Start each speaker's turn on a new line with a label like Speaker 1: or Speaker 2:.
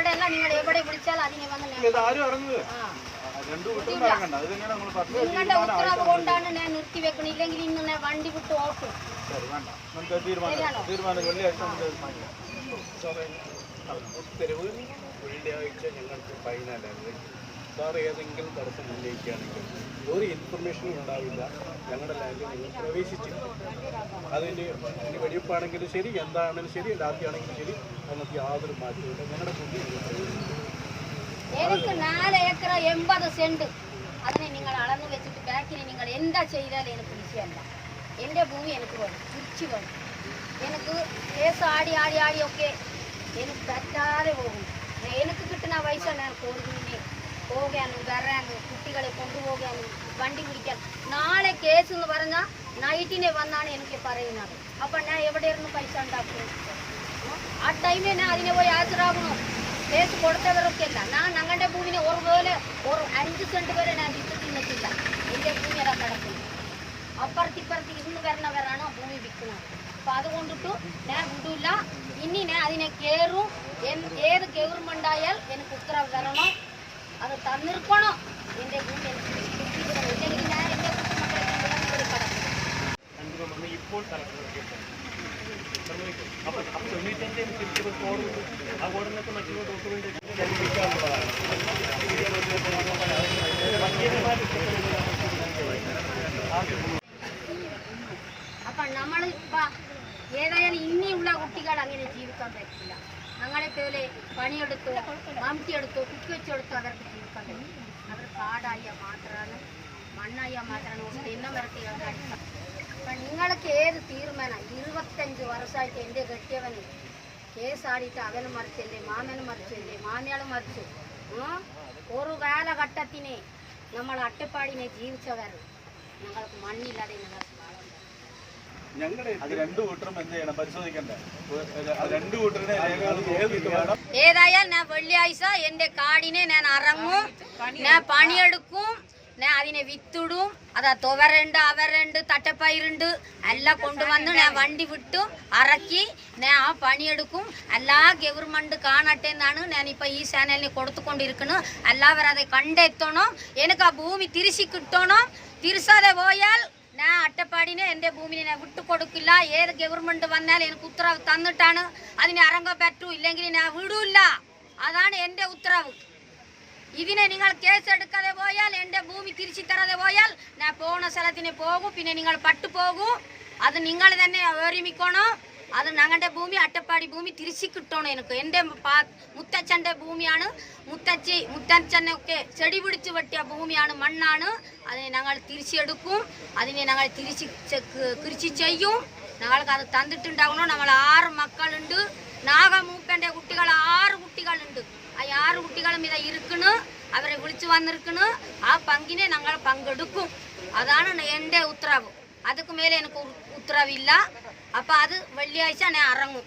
Speaker 1: എവിടെയല്ല നിങ്ങൾ എവിടെ വിളിച്ചാൽ അതിനെ വന്ന് നിങ്ങളുടെ ഉത്തരവ് കൊണ്ടാണ് ഞാൻ നിർത്തി വെക്കണം. ഇല്ലെങ്കിൽ ഇന്ന് ഞാൻ വണ്ടി വിട്ട് ഓട്ടും.
Speaker 2: ഉത്തരവ് വെള്ളിയാഴ്ച ഞങ്ങൾക്ക് ഫൈനലാണ്. സാർ ഏതെങ്കിലും തടസ്സം ഉന്നയിക്കുകയാണെങ്കിൽ ഒരു ഇൻഫർമേഷനും ഉണ്ടാവില്ല. ഞങ്ങളുടെ ലാൻഡിൽ നിങ്ങൾ പ്രവേശിച്ചില്ല. അതിന് വെടിവെപ്പാണെങ്കിലും ശരി, എന്താണെങ്കിലും ശരി, രാത്രിയാണെങ്കിലും ശരി, നമുക്ക് യാതൊരു മാറ്റമില്ല. ഞങ്ങളുടെ ഭൂമി
Speaker 1: എനിക്ക് 4 ഏക്കർ 80 സെന്റ് അതിനെ നിങ്ങൾ അളന്നു വെച്ചിട്ട് ബാക്കിന് നിങ്ങൾ എന്താ ചെയ്താലും എനിക്ക് വിഷയമല്ല. എൻ്റെ ഭൂമി എനിക്ക് വേണം, തിരിച്ചു വേണം. എനിക്ക് കേസ് ആടി ഒക്കെ എനിക്ക് പറ്റാതെ പോകും. എനിക്ക് കിട്ടുന്ന പൈസ ഞാൻ കോടതിയിൽ പോകാനും വരാനും കുട്ടികളെ കൊണ്ടുപോകാനും വണ്ടി പിടിക്കാൻ. നാളെ കേസ് എന്ന് പറഞ്ഞാൽ നൈറ്റിനെ വന്നാണ് എനിക്ക് പറയുന്നത്. അപ്പം ഞാൻ എവിടെയായിരുന്നു പൈസ ഉണ്ടാക്കുന്നത്? ആ ടൈമിൽ ഞാൻ അതിനെ പോയി ഹാജരാകണോ? കേസ് കൊടുത്തവരൊക്കെ അല്ല. ഞാൻ ഞങ്ങളുടെ ഭൂമിനെ ഒരു 5 സെന്റ് വരെ ഞാൻ വിറ്റിട്ടില്ല. എൻ്റെ ഭൂമി അതാ കിടക്കുന്നു. അപ്പുറത്തിപ്പുറത്ത് ഇരുന്ന് വരുന്നവരാണ് ഭൂമി വിൽക്കുന്നത്. അപ്പം അതുകൊണ്ടിട്ട് ഞാൻ വിടില്ല. ഇനി ഞാൻ അതിനെ കയറും. ഏത് ഗവൺമെന്റ് ആയാൽ എനിക്ക് ഉത്തരവ് തരണം, അത് തന്നിരിക്കണം. എൻ്റെ ഭൂമി എനിക്ക് ഇല്ലെങ്കിൽ ഞാൻ എൻ്റെ കുട്ടിമക്കളെ കിടക്കും.
Speaker 2: ഇപ്പോൾ
Speaker 1: അപ്പം നമ്മൾ ഏതായാലും ഇനിയുള്ള കുട്ടികൾ അങ്ങനെ ജീവിക്കാൻ പറ്റില്ല. ഞങ്ങളെ പോലെ പണിയെടുത്തോ മമ്മിയെടുത്തോ കുക്കി വെച്ചെടുത്തോ അവർക്ക് ജീവിക്കാൻ പറ്റില്ല. അവർ കാടായ മാത്രമാണ്, മണ്ണായ മാത്രമാണ് തിന്നം വരട്ടി അടിക്കാം. അപ്പം നിങ്ങൾക്ക് ഏത് തീരുമാനം? 25 വർഷമായിട്ട് എൻ്റെ കെട്ടിയവന് കേസാടിയിട്ട് അവന് മറിച്ചു, എൻ്റെ മാമന് മറിച്ചു, എൻ്റെ മാമിയാൾ മറിച്ചു. ഒരു കാലഘട്ടത്തിനെ നമ്മൾ അട്ടപ്പാടിനെ ജീവിച്ചവർ ഞങ്ങൾക്ക് മണ്ണില്ലാതെ ഏതായാലും ഞാൻ വെള്ളിയാഴ്ച എൻ്റെ കാടിനെ ഞാൻ ഇറങ്ങും, ഞാൻ പണിയെടുക്കും, ഞാൻ അതിനെ വിത്തിടും. അതാ തുവരുണ്ട്, അവരുണ്ട്, തട്ടപ്പയറുണ്ട് എല്ലാം കൊണ്ടുവന്ന് ഞാൻ വണ്ടി വിട്ടു ഇറക്കി ഞാൻ ആ പണിയെടുക്കും. എല്ലാ ഗവൺമെന്റ് കാണട്ടെ എന്നാണ് ഞാനിപ്പോൾ ഈ ചാനലിന് കൊടുത്തുകൊണ്ടിരിക്കുന്നത്. എല്ലാവരും അത് കണ്ടെത്തണം. എനിക്ക് ആ ഭൂമി തിരിച്ചു കിട്ടണം. തിരിച്ചാതെ പോയാൽ ഞാൻ അട്ടപ്പാടിനെ എൻ്റെ ഭൂമിനെ ഞാൻ വിട്ടുകൊടുക്കില്ല. ഏത് ഗവൺമെന്റ് വന്നാലും എനിക്ക് ഉത്തരവ് തന്നിട്ടാണ് അതിനെ ഇറങ്ങാൻ പറ്റൂ. ഇല്ലെങ്കിൽ ഞാൻ വിടൂല്ല. അതാണ് എൻ്റെ ഉത്തരവ്. ഇതിനെ നിങ്ങൾ കേസെടുക്കാതെ പോയാൽ, എൻ്റെ ഭൂമി തിരിച്ചു തരാതെ പോയാൽ ഞാൻ പോണ സ്ഥലത്തിന് പോകും. പിന്നെ നിങ്ങൾ പട്ടുപോകും. അത് നിങ്ങൾ തന്നെ ഓർമ്മിക്കണം. അത് ഞങ്ങളുടെ ഭൂമി, അട്ടപ്പാടി ഭൂമി തിരിച്ചു കിട്ടണം എനിക്ക്. എൻ്റെ മുത്തച്ഛൻ്റെ ഭൂമിയാണ്. മുത്തച്ഛനൊക്കെ ചെടി പിടിച്ച് വെട്ടിയ ഭൂമിയാണ്, മണ്ണാണ്. അതിനെ ഞങ്ങൾ തിരിച്ചെടുക്കും. അതിനെ ഞങ്ങൾ കൃഷി ചെയ്യും. ഞങ്ങൾക്ക് അത് തന്നിട്ടുണ്ടാകണം. നമ്മൾ 6 മക്കളുണ്ട്. നാഗമൂപ്പൻ്റെ കുട്ടികൾ 6 കുട്ടികളുണ്ട്. ആ 6 കുട്ടികളും ഇതാ ഇരിക്കണ്. അവരെ വിളിച്ചു വന്നിരിക്കണ്. ആ പങ്കിനെ ഞങ്ങൾ പങ്കെടുക്കും. അതാണ് എൻ്റെ ഉത്തരവ്. അതുക്ക് മേലെ എനിക്ക് ഉത്തരവില്ല. അപ്പം അത് വെള്ളിയാഴ്ച ഞാൻ ഇറങ്ങും.